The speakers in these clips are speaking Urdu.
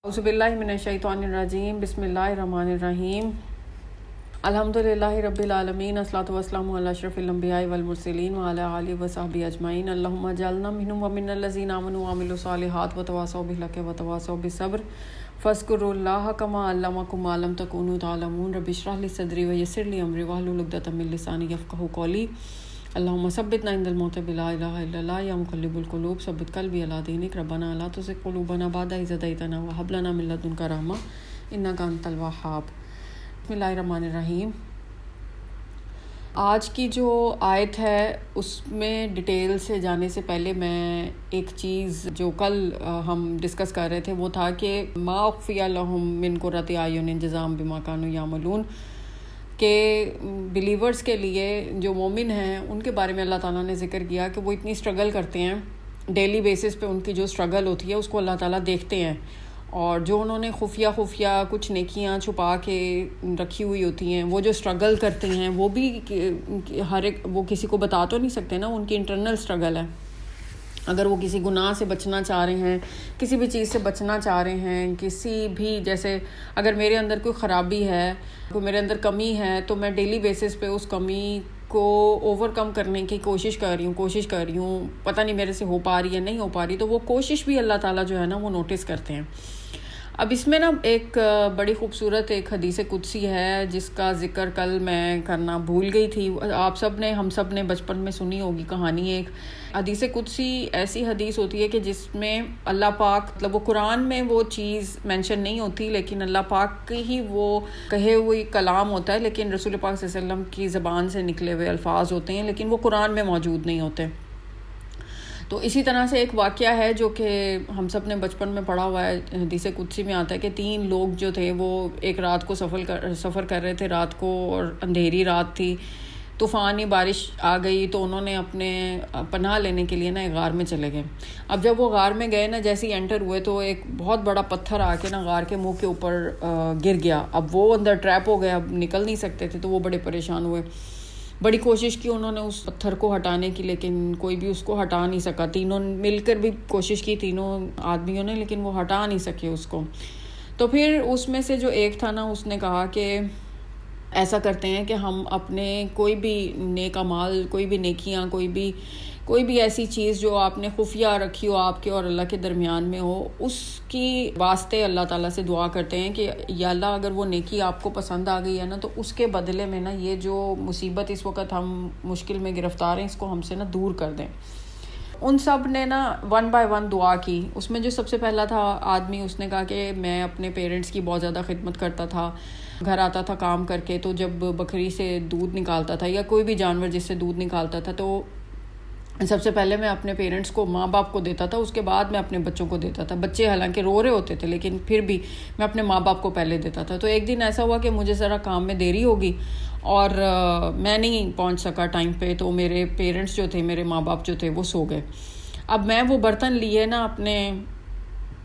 أعوذ بالله من الشيطان الرجيم بسم الله الرحمن الرحيم الحمد لله رب العالمين الصلاة والسلام على أشرف الأنبياء والمرسلين وعلى آله وصحبه أجمعين اللهم اجعلنا منهم ومن الذين آمنوا وعملوا الصالحات وتواصوا بالحق وتواصوا بالصبر فاذكروا الله كما علمكم ما لم تكونوا تعلمون رب اشرح لي صدري ويسر لي أمري واحلل عقدة من لساني يفقهوا قولي اللهم ثبتنا عند الموت بلا اله الا الله يا مقلب القلوب ثبت قلبي على دينك ربنا لا تزغ قلوبنا بعد إذ هديتنا وهب لنا من لدنك رحمة إنك أنت الوهاب بسم الله الرحمن الرحیم. آج کی جو آیت ہے اس میں ڈیٹیل سے جانے سے پہلے میں ایک چیز جو کل ہم ڈسکس کر رہے تھے وہ تھا کہ ما اخفی لهم من قرۃ اعین جزاء بما كانوا یعملون کہ بلیورز کے لیے جو مومن ہیں ان کے بارے میں اللہ تعالیٰ نے ذکر کیا کہ وہ اتنی اسٹرگل کرتے ہیں ڈیلی بیسس پہ. ان کی جو اسٹرگل ہوتی ہے اس کو اللہ تعالیٰ دیکھتے ہیں، اور جو انہوں نے خفیہ کچھ نیکیاں چھپا کے رکھی ہوئی ہوتی ہیں، وہ جو اسٹرگل کرتے ہیں وہ بھی ہر ایک وہ کسی کو بتا تو نہیں سکتے نا، ان کی انٹرنل اسٹرگل ہے. اگر وہ کسی گناہ سے بچنا چاہ رہے ہیں، کسی بھی چیز سے بچنا چاہ رہے ہیں، کسی بھی جیسے اگر میرے اندر کوئی خرابی ہے، کوئی میرے اندر کمی ہے، تو میں ڈیلی بیسس پہ اس کمی کو اوور کم کرنے کی کوشش کر رہی ہوں. پتہ نہیں میرے سے ہو پا رہی ہے نہیں ہو پا رہی، تو وہ کوشش بھی اللہ تعالیٰ جو ہے نا وہ نوٹس کرتے ہیں. اب اس میں نا ایک بڑی خوبصورت ایک حدیث قدسی ہے جس کا ذکر کل میں کرنا بھول گئی تھی. ہم سب نے بچپن میں سنی ہوگی کہانی. ایک حدیث قدسی ایسی حدیث ہوتی ہے کہ جس میں اللہ پاک مطلب وہ قرآن میں وہ چیز مینشن نہیں ہوتی، لیکن اللہ پاک کی ہی وہ کہے ہوئی کلام ہوتا ہے، لیکن رسول پاک صلی اللہ علیہ وسلم کی زبان سے نکلے ہوئے الفاظ ہوتے ہیں، لیکن وہ قرآن میں موجود نہیں ہوتے. تو اسی طرح سے ایک واقعہ ہے جو کہ ہم سب نے بچپن میں پڑھا ہوا ہے. حدیث قدسی میں آتا ہے کہ 3 لوگ جو تھے وہ ایک رات کو سفر کر رہے تھے رات کو، اور اندھیری رات تھی، طوفانی بارش آ گئی، تو انہوں نے اپنے پناہ لینے کے لیے نا ایک غار میں چلے گئے. اب جب وہ غار میں گئے نا، جیسے ہی انٹر ہوئے تو ایک بہت بڑا پتھر آ کے نا غار کے منہ کے اوپر گر گیا. اب وہ اندر ٹریپ ہو گئے، اب نکل نہیں سکتے تھے، تو وہ بڑے پریشان ہوئے. بڑی کوشش کی انہوں نے اس پتھر کو ہٹانے کی، لیکن کوئی بھی اس کو ہٹا نہیں سکا. تینوں مل کر بھی کوشش کی، تینوں آدمیوں نے، لیکن وہ ہٹا نہیں سکے اس کو. تو پھر اس میں سے جو ایک تھا نا، اس نے کہا کہ ایسا کرتے ہیں کہ ہم اپنے کوئی بھی نیک اعمال، کوئی بھی نیکیاں، کوئی بھی ایسی چیز جو آپ نے خفیہ رکھی ہو آپ کے اور اللہ کے درمیان میں ہو، اس کی واسطے اللہ تعالیٰ سے دعا کرتے ہیں کہ یا اللہ اگر وہ نیکی آپ کو پسند آ گئی ہے نا، تو اس کے بدلے میں نا یہ جو مصیبت اس وقت ہم مشکل میں گرفتار ہیں، اس کو ہم سے نا دور کر دیں. ان سب نے نا 1 by 1 دعا کی. اس میں جو سب سے پہلا تھا آدمی، اس نے کہا کہ میں اپنے پیرنٹس کی بہت زیادہ خدمت کرتا تھا، گھر آتا تھا کام کر کے، تو جب بکری سے دودھ نکالتا تھا یا کوئی بھی جانور جس سے دودھ نکالتا تھا، تو سب سے پہلے میں اپنے پیرنٹس کو، ماں باپ کو دیتا تھا، اس کے بعد میں اپنے بچوں کو دیتا تھا. بچے حالانکہ رو رہے ہوتے تھے لیکن پھر بھی میں اپنے ماں باپ کو پہلے دیتا تھا. تو ایک دن ایسا ہوا کہ مجھے ذرا کام میں دیری ہوگی اور میں نہیں پہنچ سکا ٹائم پہ، تو میرے پیرنٹس جو تھے، میرے ماں باپ جو تھے، وہ سو گئے. اب میں وہ برتن لیے نا اپنے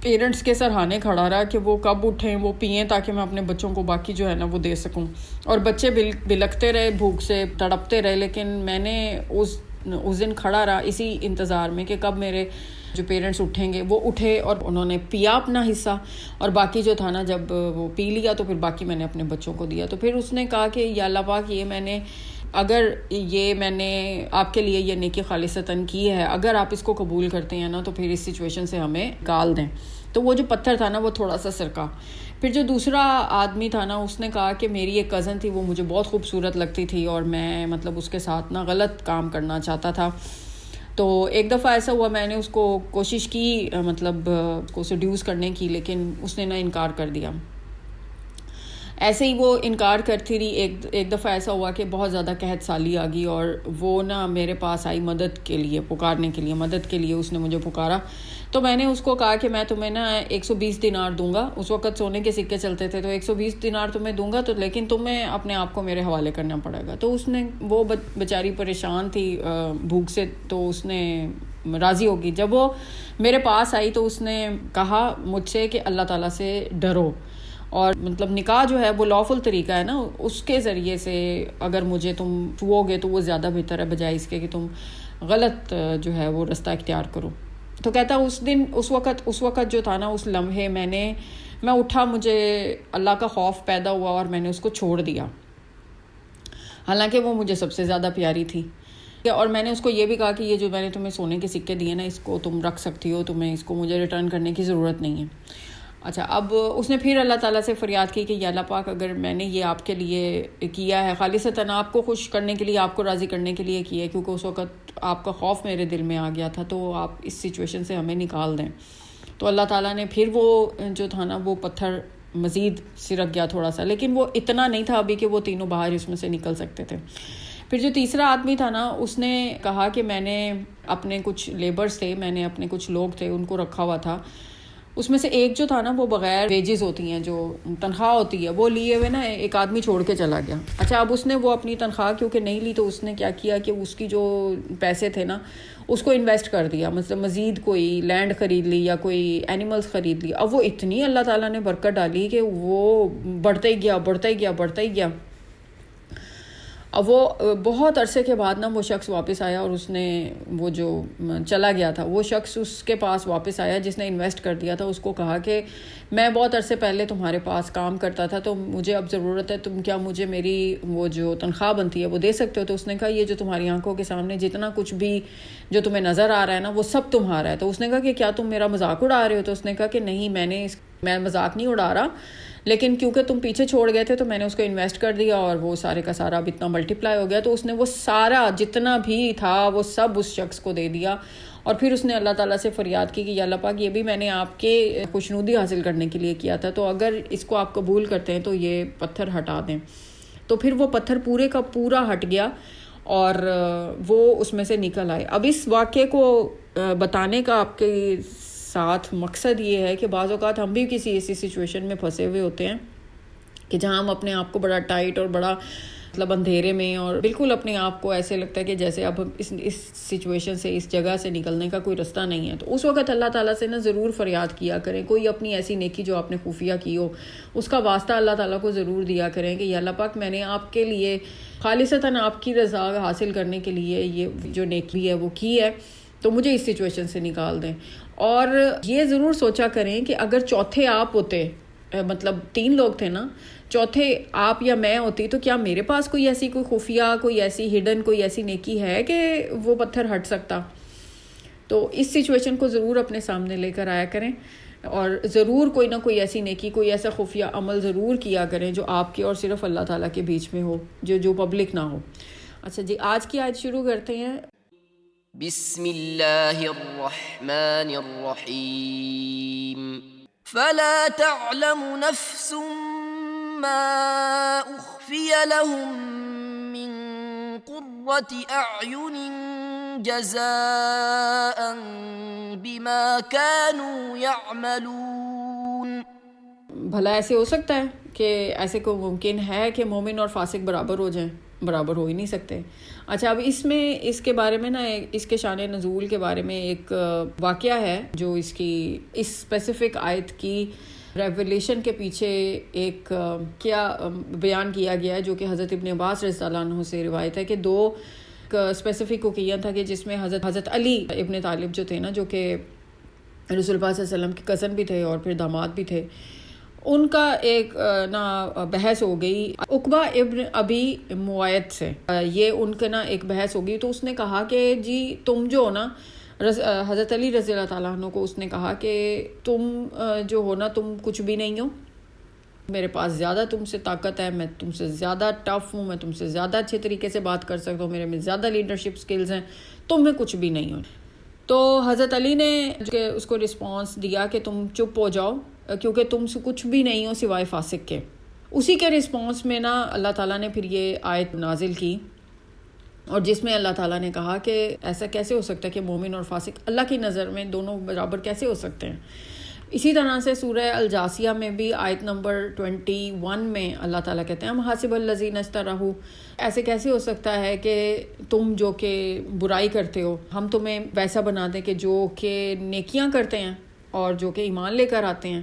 پیرنٹس کے سرہانے کھڑا رہا کہ وہ کب اٹھیں، وہ پئیں، تاکہ میں اپنے بچوں کو باقی جو ہے نا وہ دے سکوں. اور بچے بلکتے رہے، بھوک سے تڑپتے رہے، لیکن میں نے اس دن کھڑا رہا اسی انتظار میں کہ کب میرے جو پیرنٹس اٹھیں گے. وہ اٹھے اور انہوں نے پیا اپنا حصہ، اور باقی جو تھا نا جب وہ پی لیا تو پھر باقی میں نے اپنے بچوں کو دیا. تو پھر اس نے کہا کہ یا اللہ پاک، اگر میں نے آپ کے لیے یہ نیکی خالصتاً کی ہے، اگر آپ اس کو قبول کرتے ہیں نا، تو پھر اس سچویشن سے ہمیں نکال دیں. تو وہ جو پتھر تھا نا وہ تھوڑا سا سرکا. پھر جو دوسرا آدمی تھا نا، اس نے کہا کہ میری ایک کزن تھی، وہ مجھے بہت خوبصورت لگتی تھی اور میں مطلب اس کے ساتھ نا غلط کام کرنا چاہتا تھا. تو ایک دفعہ ایسا ہوا، میں نے اس کو کوشش کی مطلب اس کو سیڈیوس کرنے کی، لیکن اس نے نا انکار کر دیا. ایسے ہی وہ انکار کرتی رہی. ایک دفعہ ایسا ہوا کہ بہت زیادہ قحط سالی آ گئی، اور وہ نا میرے پاس آئی مدد کے لیے اس نے مجھے پکارا. تو میں نے اس کو کہا کہ میں تمہیں نا 120 دینار دوں گا. اس وقت سونے کے سکے چلتے تھے، تو 120 دینار تمہیں دوں گا، تو لیکن تمہیں اپنے آپ کو میرے حوالے کرنا پڑے گا. تو اس نے، وہ بیچاری پریشان تھی بھوک سے، تو اس نے راضی ہوگی. جب وہ میرے پاس آئی تو اس نے کہا مجھ سے کہ اللہ تعالیٰ سے ڈرو، اور مطلب نکاح جو ہے وہ لافل طریقہ ہے نا، اس کے ذریعے سے اگر مجھے تم چھوؤ گے تو وہ زیادہ بہتر ہے، بجائے اس کے کہ تم غلط جو ہے وہ رستہ اختیار کرو. تو کہتا اس وقت جو تھا نا، اس لمحے میں نے میں اٹھا, مجھے اللہ کا خوف پیدا ہوا اور میں نے اس کو چھوڑ دیا, حالانکہ وہ مجھے سب سے زیادہ پیاری تھی. اور میں نے اس کو یہ بھی کہا کہ یہ جو میں نے تمہیں سونے کے سکے دیے نا, اس کو تم رکھ سکتی ہو, تمہیں اس کو مجھے ریٹرن کرنے کی ضرورت نہیں ہے. اچھا, اب اس نے پھر اللہ تعالیٰ سے فریاد کی کہ یا اللہ پاک, اگر میں نے یہ آپ کے لیے کیا ہے خالصتاً آپ کو خوش کرنے کے لیے, آپ کو راضی کرنے کے لیے کیا ہے, کیونکہ اس وقت آپ کا خوف میرے دل میں آ گیا تھا, تو آپ اس سچویشن سے ہمیں نکال دیں. تو اللہ تعالیٰ نے پھر وہ جو تھا نا, وہ پتھر مزید سرک گیا تھوڑا سا, لیکن وہ اتنا نہیں تھا ابھی کہ وہ تینوں باہر اس میں سے نکل سکتے تھے. پھر جو تیسرا آدمی تھا نا, اس نے کہا کہ میں نے اپنے کچھ لیبرز تھے, میں نے اپنے کچھ لوگ تھے, ان کو رکھا ہوا تھا. اس میں سے ایک جو تھا نا, وہ بغیر ویجز ہوتی ہیں, جو تنخواہ ہوتی ہے, وہ لیے ہوئے نا ایک آدمی چھوڑ کے چلا گیا. اچھا, اب اس نے وہ اپنی تنخواہ کیونکہ نہیں لی, تو اس نے کیا کیا کہ اس کی جو پیسے تھے نا, اس کو انویسٹ کر دیا, مطلب مزید کوئی لینڈ خرید لی یا کوئی اینیملز خرید لی. اب وہ اتنی اللہ تعالیٰ نے برکت ڈالی کہ وہ بڑھتا ہی گیا, بڑھتا ہی گیا, بڑھتا ہی گیا. اب وہ بہت عرصے کے بعد نا وہ شخص واپس آیا, اور اس نے وہ جو چلا گیا تھا, وہ شخص اس کے پاس واپس آیا جس نے انویسٹ کر دیا تھا. اس کو کہا کہ میں بہت عرصے پہلے تمہارے پاس کام کرتا تھا, تو مجھے اب ضرورت ہے, تم کیا مجھے میری وہ جو تنخواہ بنتی ہے وہ دے سکتے ہو؟ تو اس نے کہا یہ جو تمہاری آنکھوں کے سامنے جتنا کچھ بھی جو تمہیں نظر آ رہا ہے نا, وہ سب تمہارا ہے. تو اس نے کہا کہ کیا تم میرا مذاق اڑا رہے ہو؟ تو اس نے کہا کہ نہیں, میں مذاق نہیں اڑا رہا, لیکن کیونکہ تم پیچھے چھوڑ گئے تھے تو میں نے اس کو انویسٹ کر دیا, اور وہ سارے کا سارا اب اتنا ملٹیپلائی ہو گیا. تو اس نے وہ سارا جتنا بھی تھا وہ سب اس شخص کو دے دیا, اور پھر اس نے اللہ تعالیٰ سے فریاد کی کہ یا اللہ پاک, یہ بھی میں نے آپ کے خوشنودی حاصل کرنے کے لیے کیا تھا, تو اگر اس کو آپ قبول کرتے ہیں تو یہ پتھر ہٹا دیں. تو پھر وہ پتھر پورے کا پورا ہٹ گیا, اور وہ اس میں سے نکل آئے. اب اس واقعے کو بتانے کا آپ کے ساتھ مقصد یہ ہے کہ بعض اوقات ہم بھی کسی ایسی سچویشن میں پھنسے ہوئے ہوتے ہیں کہ جہاں ہم اپنے آپ کو بڑا ٹائٹ اور بڑا مطلب اندھیرے میں, اور بالکل اپنے آپ کو ایسے لگتا ہے کہ جیسے اب اس سچویشن سے, اس جگہ سے نکلنے کا کوئی رستہ نہیں ہے. تو اس وقت اللہ تعالیٰ سے نا ضرور فریاد کیا کریں. کوئی اپنی ایسی نیکی جو آپ نے خفیہ کی ہو, اس کا واسطہ اللہ تعالیٰ کو ضرور دیا کریں کہ یا اللہ پاک, میں نے آپ کے لیے خالصتاً آپ کی رضا حاصل کرنے کے لیے یہ جو نیکی ہے وہ کی ہے, تو مجھے اس سچویشن سے نکال دیں. اور یہ ضرور سوچا کریں کہ اگر چوتھے آپ ہوتے, مطلب 3 لوگ تھے نا, چوتھے آپ یا میں ہوتی, تو کیا میرے پاس کوئی ایسی کوئی خفیہ, کوئی ایسی ہڈن, کوئی ایسی نیکی ہے کہ وہ پتھر ہٹ سکتا؟ تو اس سچویشن کو ضرور اپنے سامنے لے کر آیا کریں, اور ضرور کوئی نہ کوئی ایسی نیکی, کوئی ایسا خفیہ عمل ضرور کیا کریں جو آپ کے اور صرف اللہ تعالیٰ کے بیچ میں ہو, جو پبلک نہ ہو. اچھا جی, آج کی آیت شروع کرتے ہیں. بسم اللہ الرحمن الرحیم فلا تعلم نفس ما اخفی لهم من قرۃ اعین جزاء بما كانوا یعملون. بھلا ایسے ہو سکتا ہے کہ ایسے کو ممکن ہے کہ مومن اور فاسق برابر ہو جائیں؟ برابر ہو ہی نہیں سکتے. اچھا, اب اس کے بارے میں نا, اس کے شان نزول کے بارے میں ایک واقعہ ہے جو اس اسپیسیفک آیت کی ریویلیشن کے پیچھے ایک کیا بیان کیا گیا ہے, جو کہ حضرت ابن عباس رضی اللہ عنہ سے روایت ہے کہ 2 اسپیسیفک اوکیزن تھا کہ جس میں حضرت علی ابن طالب جو تھے نا, جو کہ رسول اللہ صلی اللہ علیہ وسلم کے کزن بھی تھے اور پھر داماد بھی تھے, ان کا ایک نا بحث ہو گئی عقبہ ابن ابی معیط سے. یہ ان کا نا ایک بحث ہو گئی. تو اس نے کہا کہ جی تم جو ہو نا, حضرت علی رضی اللہ تعالیٰ عنہ کو اس نے کہا کہ تم جو ہو نا, تم کچھ بھی نہیں ہو, میرے پاس زیادہ تم سے طاقت ہے, میں تم سے زیادہ ٹف ہوں, میں تم سے زیادہ اچھے طریقے سے بات کر سکتا ہوں, میرے میں زیادہ لیڈرشپ سکلز ہیں, تم میں کچھ بھی نہیں ہو. تو حضرت علی نے اس کو رسپانس دیا کہ تم چپ ہو جاؤ, کیونکہ تم سے کچھ بھی نہیں ہو سوائے فاسق کے. اسی کے رسپانس میں نا اللہ تعالیٰ نے پھر یہ آیت نازل کی, اور جس میں اللہ تعالیٰ نے کہا کہ ایسا کیسے ہو سکتا ہے کہ مومن اور فاسق اللہ کی نظر میں دونوں برابر کیسے ہو سکتے ہیں. اسی طرح سے سورہ الجاسیہ میں بھی آیت نمبر 21 میں اللہ تعالیٰ کہتے ہیں ہم حاسب الذین اجترحوا, ایسے کیسے ہو سکتا ہے کہ تم جو کہ برائی کرتے ہو ہم تمہیں ویسا بنا دیں کہ جو کہ نیکیاں کرتے ہیں اور جو کہ ایمان لے کر آتے ہیں.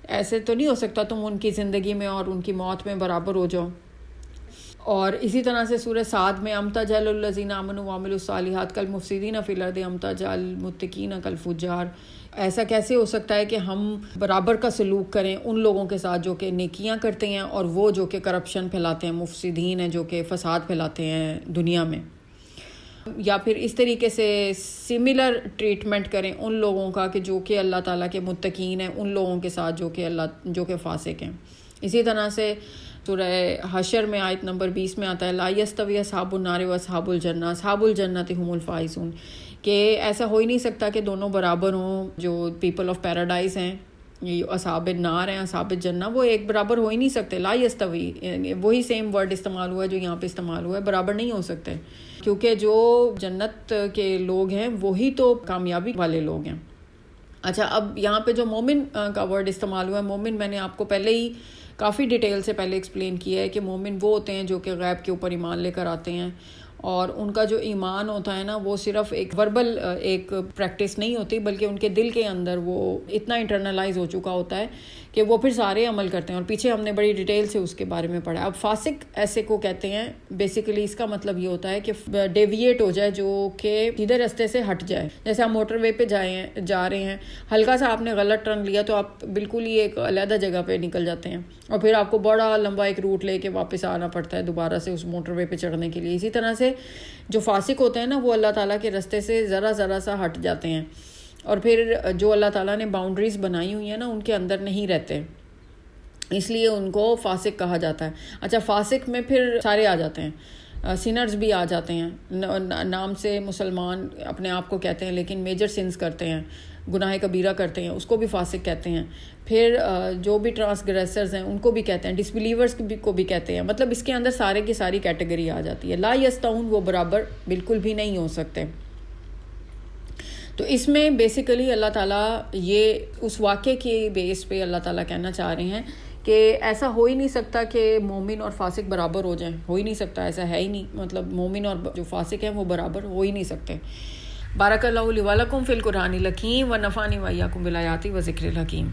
ایسے تو نہیں ہو سکتا تم ان کی زندگی میں اور ان کی موت میں برابر ہو جاؤ. اور اسی طرح سے سورہ صاد میں ام تجعل الذین آمنوا وعملوا الصالحات کالمفسدین فی الارض ام تجعل المتقین کالفجار. ایسا کیسے ہو سکتا ہے کہ ہم برابر کا سلوک کریں ان لوگوں کے ساتھ جو کہ نیکیاں کرتے ہیں اور وہ جو کہ کرپشن پھیلاتے ہیں, مفسدین ہیں جو کہ فساد پھیلاتے ہیں دنیا میں, یا پھر اس طریقے سے سملر ٹریٹمنٹ کریں ان لوگوں کا کہ جو کہ اللہ تعالیٰ کے متقین ہیں ان لوگوں کے ساتھ جو کہ فاسق ہیں. اسی طرح سے سورہ حشر میں آیت نمبر 20 میں آتا ہے لا یستوی اصحاب النار و اصحاب الجنہ اصحاب الجنۃ هم الفائزون, کہ ایسا ہو ہی نہیں سکتا کہ دونوں برابر ہوں. جو پیپل آف پیراڈائز ہیں, یہ اصحاب النار ہیں, اصحاب الجنہ, وہ ایک برابر ہو ہی نہیں سکتے. لا یستوی, وہی سیم ورڈ استعمال ہوا ہے جو یہاں پہ استعمال ہوا ہے, برابر نہیں ہو سکتے, کیونکہ جو جنت کے لوگ ہیں وہی تو کامیابی والے لوگ ہیں. اچھا, اب یہاں پہ جو مومن کا ورڈ استعمال ہوا ہے, مومن میں نے آپ کو پہلے ہی کافی ڈیٹیل سے پہلے ایکسپلین کیا ہے کہ مومن وہ ہوتے ہیں جو کہ غیب کے اوپر ایمان لے کر آتے ہیں, اور ان کا جو ایمان ہوتا ہے نا وہ صرف ایک وربل ایک پریکٹس نہیں ہوتی, بلکہ ان کے دل کے اندر وہ اتنا انٹرنلائز ہو چکا ہوتا ہے کہ وہ پھر سارے عمل کرتے ہیں. اور پیچھے ہم نے بڑی ڈیٹیل سے اس کے بارے میں پڑھا. اب فاسق ایسے کو کہتے ہیں, بیسیکلی اس کا مطلب یہ ہوتا ہے کہ ڈیویٹ ہو جائے, جو کہ سیدھے راستے سے ہٹ جائے. جیسے آپ موٹر وے پہ جا رہے ہیں, ہلکا سا آپ نے غلط ٹرن لیا تو آپ بالکل ہی ایک علیحدہ جگہ پہ نکل جاتے ہیں, اور پھر آپ کو بڑا لمبا ایک روٹ لے کے واپس آنا پڑتا ہے دوبارہ سے اس موٹر وے پہ چڑھنے کے لیے. اسی طرح سے جو فاسق ہوتے ہیں نا وہ اللہ تعالیٰ کے راستے سے ذرا سا ہٹ جاتے ہیں, اور پھر جو اللہ تعالیٰ نے باؤنڈریز بنائی ہوئی ہیں نا ان کے اندر نہیں رہتے, اس لیے ان کو فاسق کہا جاتا ہے. اچھا, فاسق میں پھر سارے آ جاتے ہیں, سینرز بھی آ جاتے ہیں. نام سے مسلمان اپنے آپ کو کہتے ہیں لیکن میجر سنز کرتے ہیں, گناہ کبیرہ کرتے ہیں, اس کو بھی فاسق کہتے ہیں. پھر جو بھی ٹرانسگریسرز ہیں ان کو بھی کہتے ہیں, ڈسبیلیورز کو بھی کہتے ہیں. مطلب اس کے اندر سارے کی ساری کیٹیگری آ جاتی ہے. لا یستوون, وہ برابر بالکل بھی نہیں ہو سکتے. تو اس میں بیسیکلی اللہ تعالیٰ یہ اس واقعے کے بیس پہ اللہ تعالیٰ کہنا چاہ رہے ہیں کہ ایسا ہو ہی نہیں سکتا کہ مومن اور فاسق برابر ہو جائیں, ہو ہی نہیں سکتا, ایسا ہے ہی نہیں. مطلب مومن اور جو فاسق ہیں وہ برابر ہو ہی نہیں سکتے. بارک اللہ لی ولکم فی القرآن الحکیم ونفعنی وایاکم بالآیات و ذکر الحکیم.